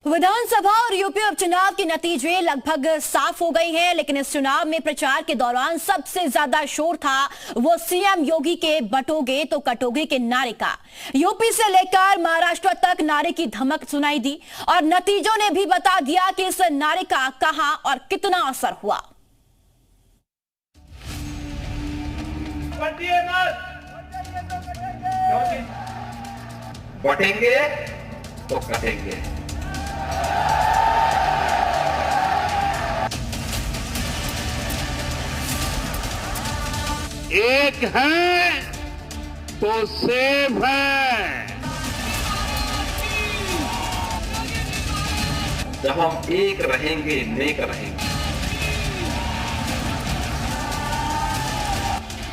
विधानसभा और यूपी उपचुनाव के नतीजे लगभग साफ हो गए हैं, लेकिन इस चुनाव में प्रचार के दौरान सबसे ज्यादा शोर था वो सीएम योगी के बटोगे तो कटोगे के नारे का। यूपी से लेकर महाराष्ट्र तक नारे की धमक सुनाई दी और नतीजों ने भी बता दिया कि इस नारे का कहां और कितना असर हुआ। बटेंगे तो कटेंगे। एक है तो सेफ है। जब हम एक रहेंगे नेक रहेंगे।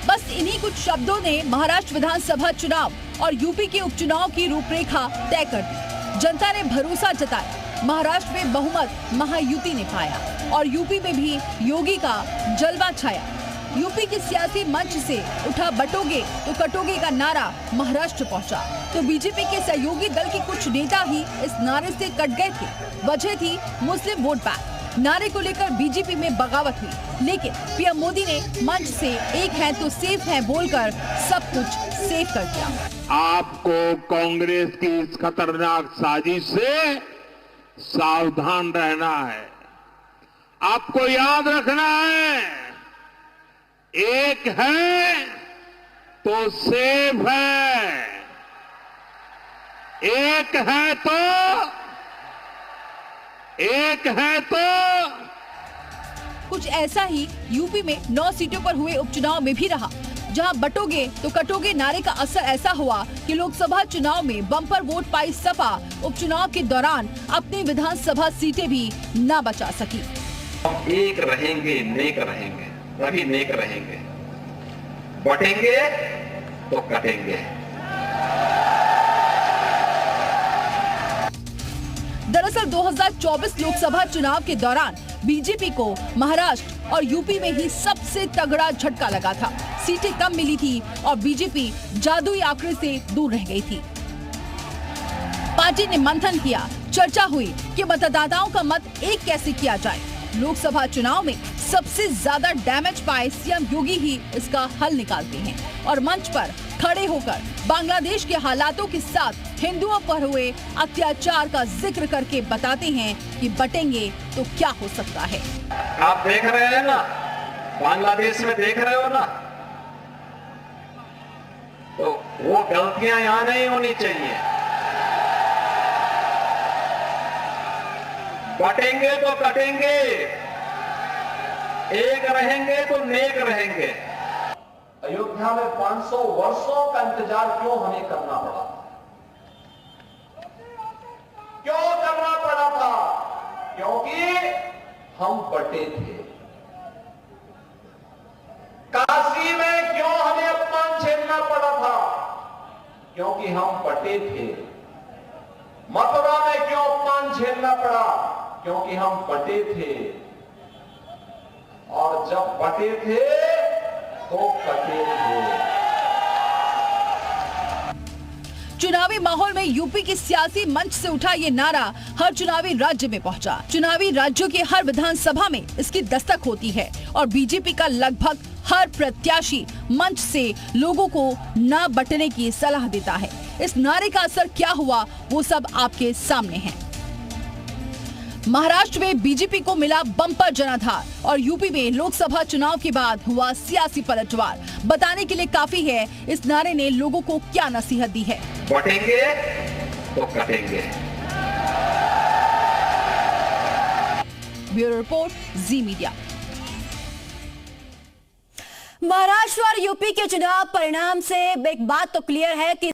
बस इन्हीं कुछ शब्दों ने महाराष्ट्र विधानसभा चुनाव और यूपी के उपचुनाव की रूपरेखा तय कर दी। जनता ने भरोसा जताया। महाराष्ट्र में बहुमत महायुति ने पाया और यूपी में भी योगी का जलवा छाया। यूपी के सियासी मंच से उठा बटोगे तो कटोगे का नारा महाराष्ट्र पहुंचा, तो बीजेपी के सहयोगी दल के कुछ नेता ही इस नारे से कट गए थे। वजह थी मुस्लिम वोट बैंक। नारे को लेकर बीजेपी में बगावत हुई, लेकिन पीएम मोदी ने मंच से एक है तो सेफ है बोलकर सब कुछ सेफ कर दिया। आपको कांग्रेस की इस खतरनाक साजिश से सावधान रहना है। आपको याद रखना है, एक है तो सेफ है, एक है तो कुछ ऐसा ही यूपी में 9 सीटों पर हुए उपचुनाव में भी रहा, जहां बटोगे तो कटोगे नारे का असर ऐसा हुआ कि लोकसभा चुनाव में बम्पर वोट पाई सपा उपचुनाव के दौरान अपनी विधानसभा सीटें भी न बचा सकी। हम एक रहेंगे नेक रहेंगे, तभी नेक रहेंगे। बटेंगे तो कटेंगे। दरअसल 2024 लोकसभा चुनाव के दौरान बीजेपी को महाराष्ट्र और यूपी में ही सबसे तगड़ा झटका लगा था। सीटें कम मिली थी और बीजेपी जादुई आंकड़े से दूर रह गई थी। पार्टी ने मंथन किया, चर्चा हुई कि मतदाताओं का मत एक कैसे किया जाए। लोकसभा चुनाव में सबसे ज्यादा डैमेज पाए सीएम योगी ही इसका हल निकालते हैं और मंच पर खड़े होकर बांग्लादेश के हालातों के साथ हिंदुओं पर हुए अत्याचार का जिक्र करके बताते हैं कि बटेंगे तो क्या हो सकता है। आप देख रहे हैं ना, बांग्लादेश में देख रहे हो ना, तो वो गलतियां यहां नहीं होनी चाहिए। बटेंगे तो कटेंगे, एक रहेंगे तो नेक रहेंगे। अयोध्या में 500 वर्षों का इंतजार क्यों हमें करना पड़ा? क्यों करना पड़ा था? क्योंकि हम बटे थे। काशी में क्यों हमें अपमान झेलना पड़ा था? क्योंकि हम बटे थे। मथुरा में क्यों अपमान झेलना पड़ा? क्योंकि हम बटे थे। और जब बटे थे तो कटे थे। चुनावी माहौल में यूपी के सियासी मंच से उठा ये नारा हर चुनावी राज्य में पहुंचा। चुनावी राज्यों के हर विधानसभा में इसकी दस्तक होती है और बीजेपी का लगभग हर प्रत्याशी मंच से लोगों को न बटने की सलाह देता है। इस नारे का असर क्या हुआ वो सब आपके सामने है। महाराष्ट्र में बीजेपी को मिला बम्पर जनाधार और यूपी में लोकसभा चुनाव के बाद हुआ सियासी पलटवार। बताने के लिए काफी है इस नारे ने लोगों को क्या नसीहत दी है। बटेंगे तो कटेंगे। ब्यूरो रिपोर्ट, जी मीडिया। महाराष्ट्र और यूपी के चुनाव परिणाम से एक बात तो क्लियर है कि